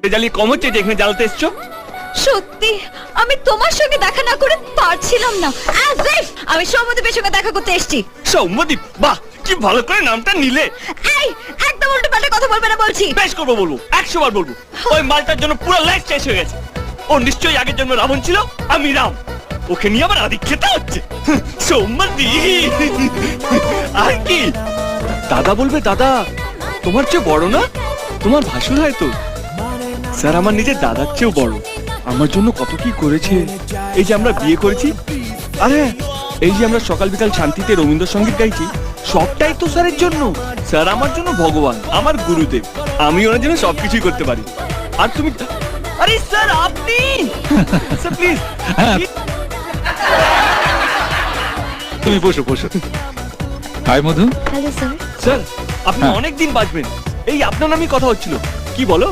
জ্বালিয়ে কম হচ্ছে যে এখানে জ্বালাতে এসছো? সত্যি আমি তোমার সঙ্গে দেখা না করে পারছিলাম না। As if আমি সৌম্যদীপের সঙ্গে দেখা করতে এসেছি। সৌম্যদীপ, বাহ কি ভালো করে নামটা নিলে। এই একদম উল্টো পাল্টা কথা বলবে না বলছি। বেশ করবো, বলবো 100 বার বলবো। ওই মালটার জন্য পুরো লাইফ শেষ হয়ে গেছে। ও নিশ্চয়ই আগের জন্ম রাবণ ছিল, আমি রাম। ওকে নিয়ে আবার আদিক্ষেতা হচ্ছে। সৌম্যদীপ আর কি দাদা বলবে? দাদা তোমার চেয়ে বড় না? তোমার ভাসুর হয় তো। স্যার আমার নিজের দাদার চেয়েও বড়। আমার জন্য কত কি করেছে। এই যে আমরা বিয়ে করেছি, আরে এই যে আমরা সকাল বিকাল শান্তিতে রবীন্দ্রসঙ্গীত গাইছি, সবটাই তো স্যারের জন্য। স্যার আমার জন্য ভগবান, আমার গুরুদেব। আমি ওনার জন্য সবকিছুই করতে পারি। আর তুমি, আরে স্যার আপনি স্যার প্লিজ তুমি বসো বসো। Hi Madhu. Hello sir. Sir আপনি অনেক দিন বাঁচবেন, এই আপনার নামই কথা হচ্ছিল। কি বলো?